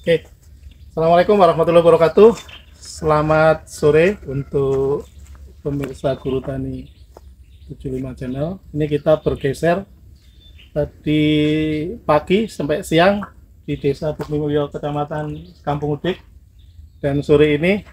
Oke, Assalamualaikum warahmatullahi wabarakatuh. Selamat sore untuk pemirsa Guru Tani 75 Channel. Ini kita bergeser tadi pagi sampai siang di Desa Buktimulyo, Kecamatan Kampung Udik. Dan sore ini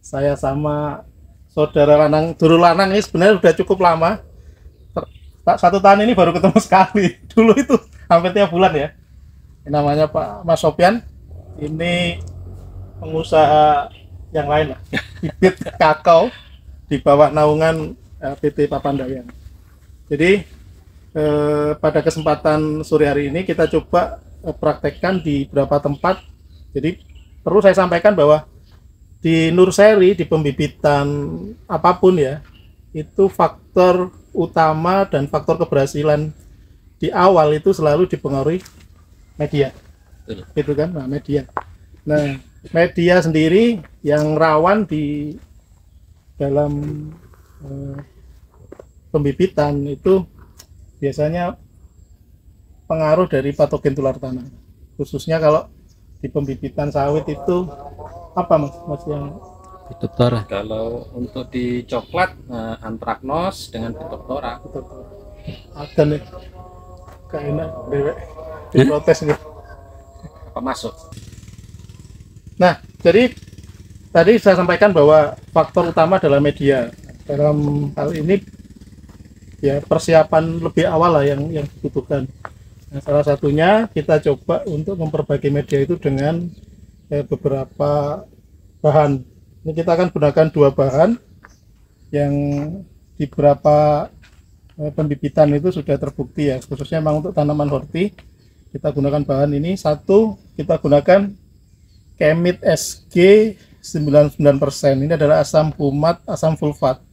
saya sama saudara lanang, dulu lanang ini sebenarnya sudah cukup lama. Satu tahun ini baru ketemu sekali. Dulu itu hampir tiap bulan ya. Ini namanya Pak Mas Sopyan. Ini pengusaha yang lain lah, bibit kakao di bawah naungan PT Papandayan. Jadi pada kesempatan sore hari ini kita coba praktekkan di beberapa tempat. Jadi perlu saya sampaikan bahwa di Nurseri, di pembibitan apapun ya, itu faktor utama dan faktor keberhasilan di awal itu selalu dipengaruhi media. Itu kan, nah, media. Nah, media sendiri yang rawan di dalam pembibitan itu biasanya pengaruh dari patogen tular tanah. Khususnya kalau di pembibitan sawit itu apa mas yang Phytophthora? Kalau untuk di coklat, antraknos dengan Phytophthora. ada nih gak enak dewek diprotes nih. Apa masuk? Nah, jadi tadi saya sampaikan bahwa faktor utama adalah media. Dalam hal ini ya persiapan lebih awal lah yang dibutuhkan. Nah, salah satunya kita coba untuk memperbaiki media itu dengan beberapa bahan. Ini kita akan gunakan dua bahan yang di beberapa pembibitan itu sudah terbukti ya, khususnya memang untuk tanaman horti. Kita gunakan bahan ini. Satu, kita gunakan Chemit SG 99%. Ini adalah asam fumat, asam sulfat.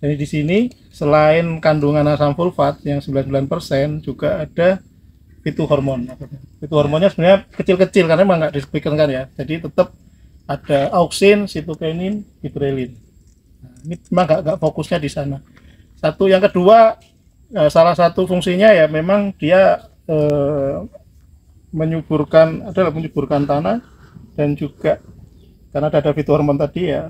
Jadi di sini selain kandungan asam sulfat yang 99% juga ada fitohormon. Fitohormonnya sebenarnya kecil-kecil karena memang nggak disebutkan ya. Jadi tetap ada auksin, sitokinin, giberelin. Nah, ini memang nggak fokusnya di sana. Satu, yang kedua, salah satu fungsinya ya memang dia menyuburkan tanah, dan juga karena ada fitohormon tadi ya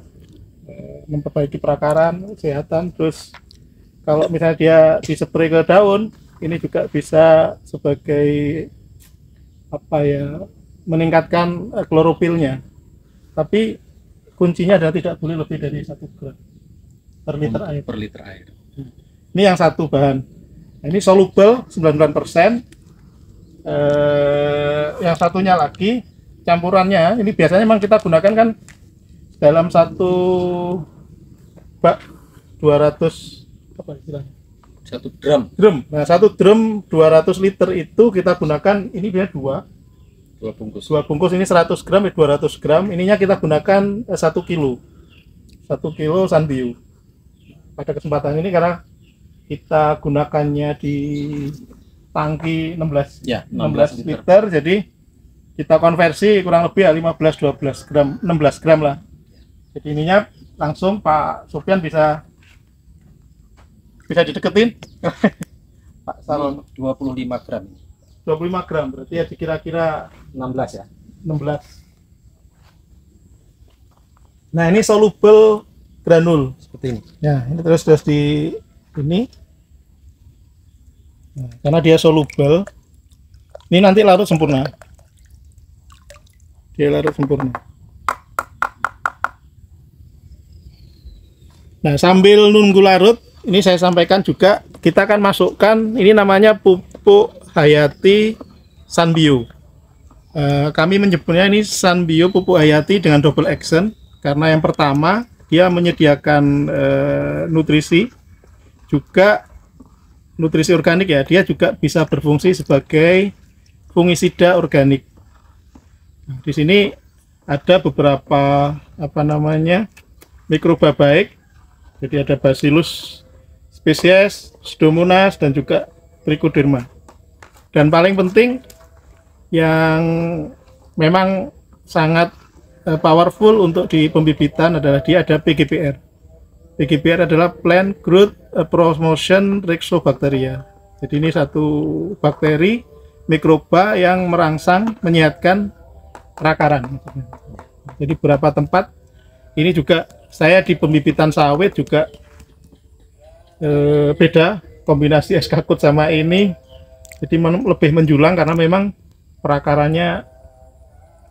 memperbaiki perakaran, kesehatan. Terus kalau misalnya dia dispray ke daun, ini juga bisa sebagai apa ya, meningkatkan klorofilnya. Tapi kuncinya adalah tidak boleh lebih dari 1 gram per liter air. Per liter air. Ini yang satu bahan. Nah, ini soluble 99%. Yang satunya lagi campurannya ini biasanya memang kita gunakan kan dalam satu bak 200 apa istilahnya, 1 drum. Nah, 1 drum 200 liter itu kita gunakan, ini biasanya dua bungkus ini 100 gram 200 gram. Ininya kita gunakan 1 kilo Sunbio. Pada kesempatan ini karena kita gunakannya di tangki 16 liter, jadi kita konversi kurang lebih 15-12 gram, 16 gram lah. Jadi ininya langsung Pak Sopyan bisa dideketin. Pak Salon 25 gram. 25 gram berarti ya kira-kira 16 ya. 16. Nah, ini soluble granul Seperti ini. ya, ini terus di ini. Nah, karena dia soluble, ini nanti larut sempurna. Dia larut sempurna. Nah, sambil nunggu larut, ini saya sampaikan juga, kita akan masukkan, ini namanya pupuk Hayati Sunbio. Kami menyebutnya ini Sunbio pupuk Hayati dengan double action, karena yang pertama, dia menyediakan nutrisi, juga nutrisi organik ya, dia juga bisa berfungsi sebagai fungisida organik. Nah, di sini ada beberapa mikroba baik. Jadi ada Bacillus species, Pseudomonas, dan juga Trichoderma. Dan paling penting yang memang sangat powerful untuk di pembibitan adalah dia ada PGPR. PGPR adalah Plant Growth Promotion Rhizobacteria. Jadi ini satu bakteri mikroba yang merangsang, menyehatkan perakaran. Jadi beberapa tempat ini juga saya di pembibitan sawit juga beda kombinasi es kakut sama ini, jadi lebih menjulang karena memang perakarannya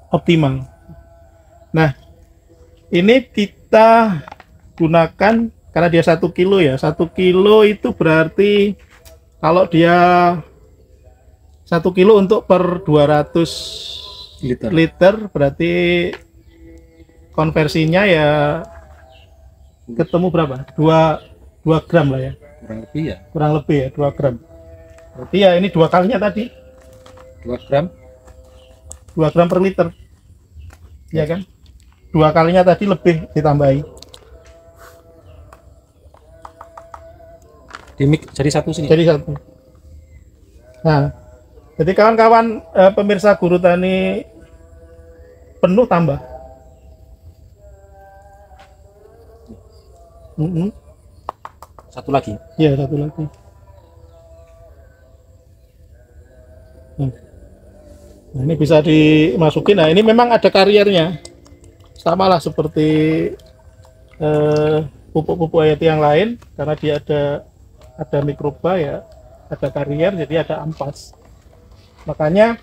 optimal. Nah, ini kita gunakan karena dia 1 kilo ya, 1 kilo itu berarti kalau dia 1 kilo untuk per 200 liter berarti konversinya ya ketemu berapa? 2 gram lah ya. Kurang lebih ya 2 gram. Berarti ya ini 2 kalinya tadi. 2 gram. 2 gram per liter. Ya kan? 2 kalinya tadi lebih ditambahi. Dimik jadi satu sini. Jadi satu. Nah, jadi kawan-kawan pemirsa Guru Tani penuh tambah. Satu lagi. Iya, satu lagi. Nah, ini bisa dimasukin. Nah, ini memang ada kariernya. Sama lah seperti pupuk-pupuk hayati yang lain, karena dia ada mikroba ya, ada karier, jadi ada ampas. Makanya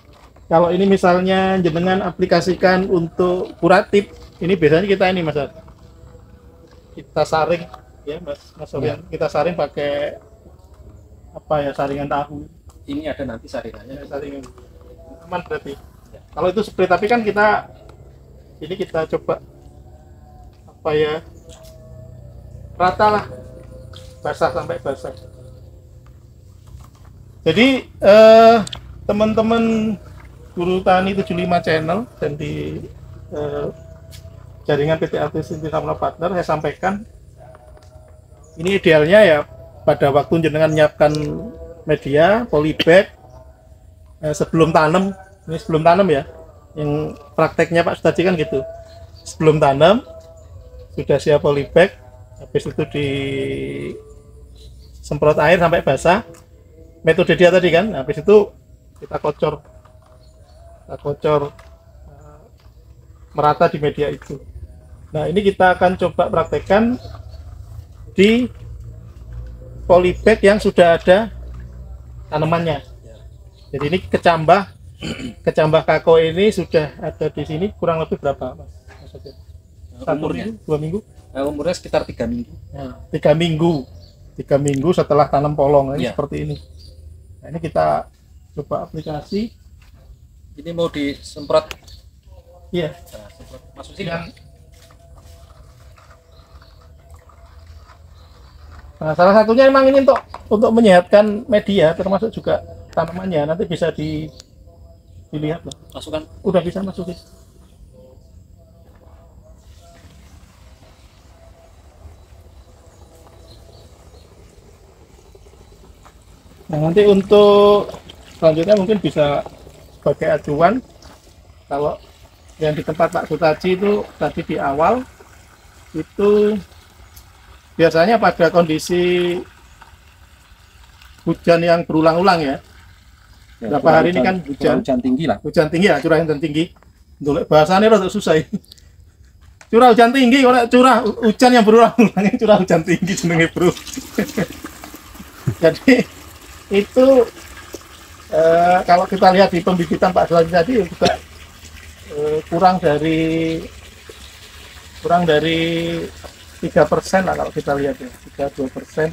kalau ini misalnya jenengan aplikasikan untuk kuratif, ini biasanya kita ini Mas, kita saring ya Mas Sofian, kita saring pakai apa ya, saringan tahu. Ini ada nanti saringannya. Saringan aman berarti. Ya. Kalau itu spray, tapi kan kita coba apa ya, rata lah, basah sampai basah. Jadi teman-teman Guru Tani 75 channel dan di jaringan PT Altis Inti Samla Partner, saya sampaikan ini idealnya ya pada waktu jenengan menyiapkan media polybag sebelum tanam. Ini sebelum tanam ya, yang prakteknya Pak Sutaji kan gitu, sebelum tanam sudah siap polybag, habis itu disemprot air sampai basah, metode dia tadi kan, habis itu kita kocor merata di media itu. Nah, ini kita akan coba praktekkan di polybag yang sudah ada tanamannya. Jadi ini kecambah kako ini sudah ada di sini kurang lebih berapa Mas? Maksudnya 1 minggu, 2 minggu? Umurnya sekitar 3 minggu. Nah, 3 minggu setelah tanam polong ini seperti ini. Nah, ini kita coba aplikasi. Ini mau disemprot. Iya. Nah, semprot masuk sini. Nah, salah satunya memang ini untuk menyehatkan media, termasuk juga tanamannya. Nanti bisa dilihat loh. Masukkan. Udah bisa masukin. Nah, nanti untuk selanjutnya mungkin bisa sebagai acuan, kalau yang di tempat Pak Sutaji itu tadi di awal itu biasanya pada kondisi hujan yang berulang-ulang ya. Berapa hari ini kan hujan tinggi lah. Hujan tinggi ya, curah hujan tinggi. Untuk bahasanya rada susah ini. Curah hujan tinggi, kalau curah hujan yang berulang-ulang ini curah hujan tinggi jenenge, Bro. Jadi itu kalau kita lihat di pembibitan Pak Sutaji tadi juga kurang dari 3% lah kalau kita lihat ya, 3-2%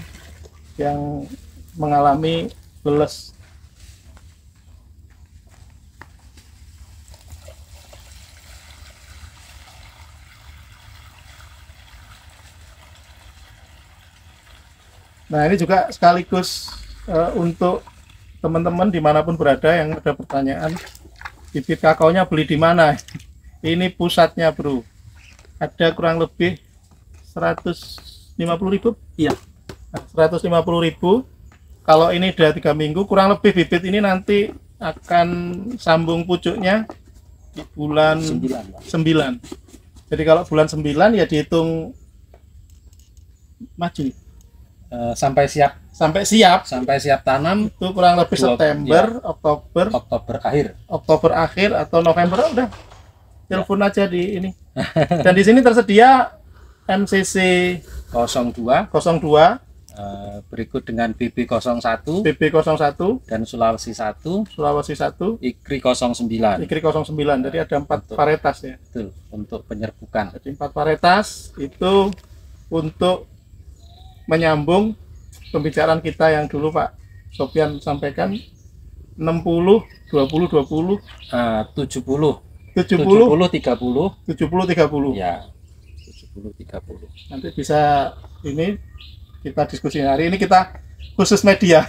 yang mengalami beles. Nah, ini juga sekaligus untuk teman-teman dimanapun berada yang ada pertanyaan, bibit kakaonya beli di mana? Ini pusatnya, Bro. Ada kurang lebih 150.000. Iya. Nah, 150.000. Kalau ini udah 3 minggu, kurang lebih bibit ini nanti akan sambung pucuknya di bulan 9. Jadi kalau bulan 9 ya dihitung maju. Sampai siap tanam itu kurang lebih September, ya. Oktober akhir atau November udah telepon aja di ini. Dan di sini tersedia MCC 02, 02, berikut dengan BB01 BB01, dan Sulawesi 1, Sulawesi 1, IKRI 09. IKRI 09. Jadi ada 4 varietas ya. Betul, untuk penyerbukan. Jadi 4 varietas itu untuk menyambung pembicaraan kita yang dulu Pak Sopyan sampaikan 60 20 20 70 70 30 70 30. ya, 70 30. Nanti bisa ini kita diskusi hari ini, kita khusus media.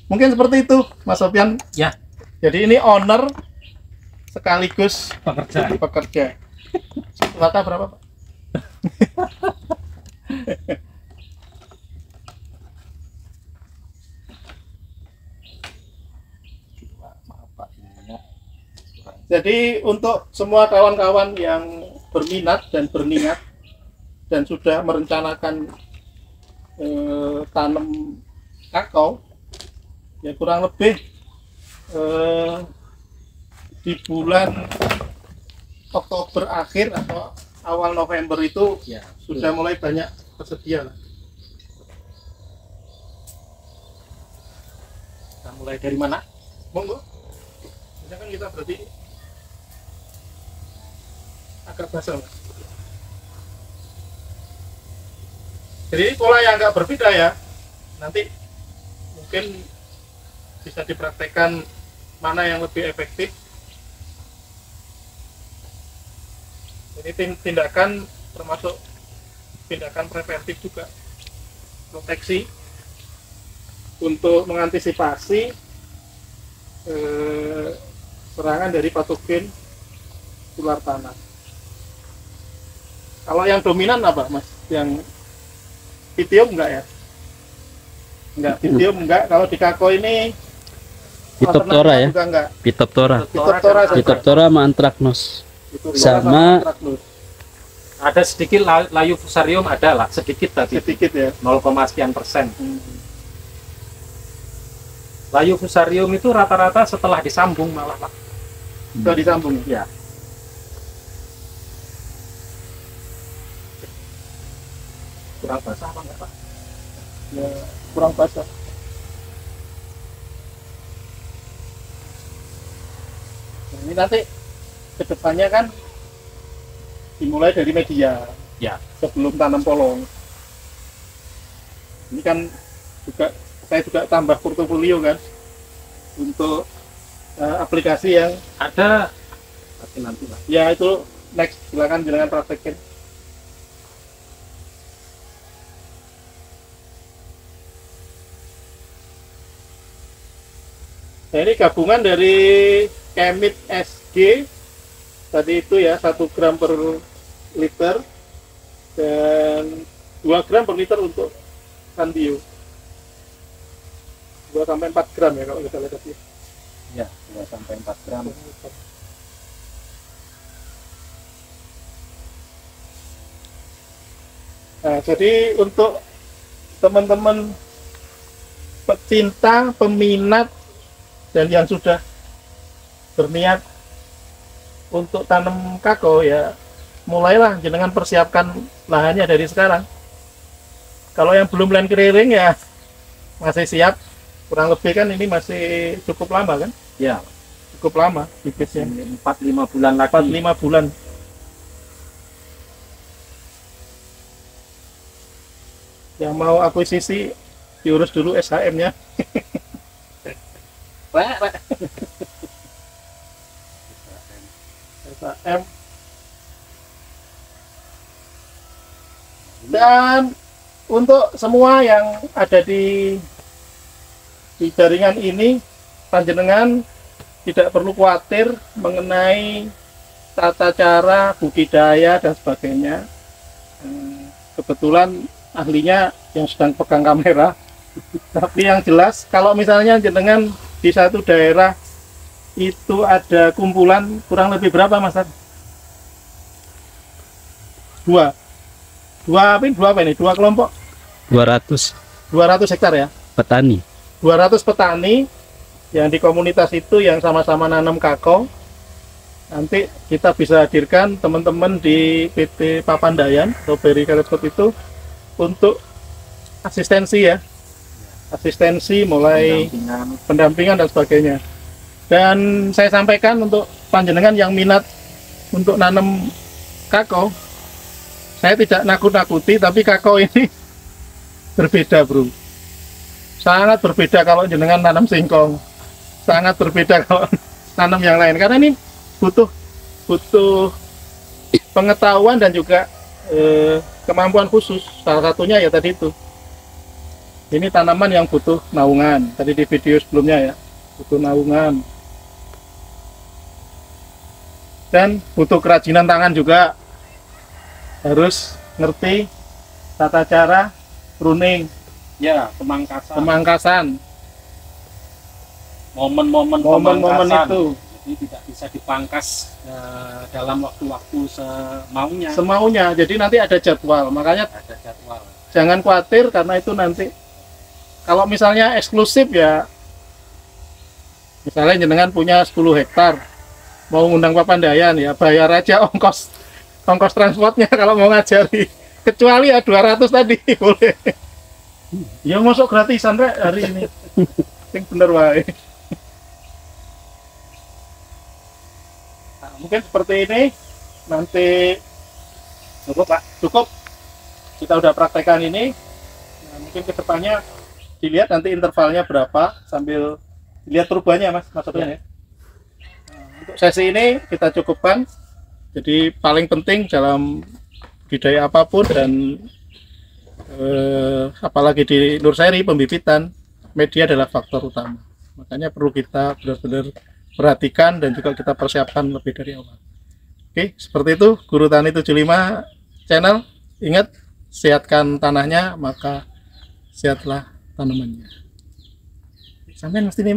Mungkin seperti itu Mas Sopyan. Ya, Jadi ini owner sekaligus pekerja. Lata berapa Pak? Maaf Pak, ininya kurang. Jadi untuk semua kawan-kawan yang berminat dan berniat dan sudah merencanakan tanam kakao, ya kurang lebih di bulan Oktober akhir atau awal November itu Ya, sudah mulai banyak tersedia lah. kita mulai dari mana? Monggo. Ini kan kita berarti agak basah Mas. Jadi pola yang agak berbeda ya. Nanti mungkin bisa dipraktekkan mana yang lebih efektif. Ini tindakan termasuk tindakan preventif juga, proteksi untuk mengantisipasi serangan dari patogen ular tanah. Kalau yang dominan apa Mas? Yang Pythium enggak ya? Enggak, Pythium enggak. Kalau di kako ini Phytophthora ya, juga enggak. Phytophthora, Phytophthora saja. Phytophthora sama Anthracnose. Phytophthora sama- Anthracnose. Ada sedikit layu fusarium, ada lah, sedikit tapi Sedikit ya. 0,sekian%. Layu fusarium itu rata-rata setelah disambung malah Pak. Sudah disambung. Ya. Kurang basah apa enggak Pak? Ya, kurang basah. Nah, ini nanti kedepannya kan dimulai dari media Ya. sebelum tanam polong. Ini kan juga saya juga tambah portofolio kan untuk aplikasi yang Ada, tapi nanti lah. ya itu next, silakan praktekin. Nah, ini gabungan dari Chemit SG tadi itu ya, 1 gram per liter dan 2 gram per liter untuk Candio. 2 sampai 4 gram ya kalau kita lihat tadi. Ya, 2 sampai 4 gram. Nah, jadi untuk teman-teman pecinta, peminat, dan yang sudah berniat untuk tanam kakao ya, mulailah jenengan persiapkan lahannya dari sekarang. Kalau yang belum land clearing ya masih siap, kurang lebih kan ini masih cukup lama kan? Ya, Cukup lama bibitnya, 4-5 bulan lagi. 4-5 bulan. Yang mau akuisisi diurus dulu SHM-nya. SHM. Dan untuk semua yang ada di jaringan ini, panjenengan tidak perlu khawatir mengenai tata cara budidaya dan sebagainya. Kebetulan ahlinya yang sedang pegang kamera. Tapi yang jelas kalau misalnya jenengan di satu daerah itu ada kumpulan kurang lebih berapa Mas? Dua apa ini? Dua kelompok? 200 200 hektar ya? petani. 200 petani yang di komunitas itu yang sama-sama nanam kakao. nanti kita bisa hadirkan teman-teman di PT Papandayan atau Berry Kelekot itu untuk asistensi ya, asistensi mulai pendampingan dan sebagainya. Dan saya sampaikan untuk panjenengan yang minat untuk nanam kakao, saya tidak nakut-nakuti, tapi kakao ini berbeda bro, sangat berbeda kalau jenengan nanam singkong, sangat berbeda kalau nanam yang lain, karena ini butuh pengetahuan dan juga kemampuan khusus. Salah satunya ya tadi itu, ini tanaman yang butuh naungan, tadi di video sebelumnya ya, butuh naungan dan butuh kerajinan tangan juga, harus ngerti tata cara pruning Ya, pemangkasan momen-momen momen-momen itu jadi tidak bisa dipangkas dalam waktu-waktu semaunya. semaunya, jadi nanti ada jadwal, makanya Ada jadwal. jangan khawatir karena itu nanti kalau misalnya eksklusif ya, misalnya jenengan punya 10 hektar mau ngundang Papandayan ya bayar aja ongkos transportnya kalau mau ngajari, kecuali ya 200 tadi boleh ya, masuk gratisan Rek hari ini yang bener wae. Nah, mungkin seperti ini nanti cukup Pak, cukup kita udah praktekkan ini. Nah, mungkin kedepannya dilihat nanti intervalnya berapa sambil lihat perubahannya Mas maksudnya ya. Nah, untuk sesi ini kita cukupkan. Jadi paling penting dalam budidaya apapun dan apalagi di nursery pembibitan, media adalah faktor utama. Makanya perlu kita benar-benar perhatikan dan juga kita persiapkan lebih dari awal. Oke, seperti itu Guru Tani 75 channel. Ingat, sehatkan tanahnya maka sehatlah tanamannya. Sampai mesti nih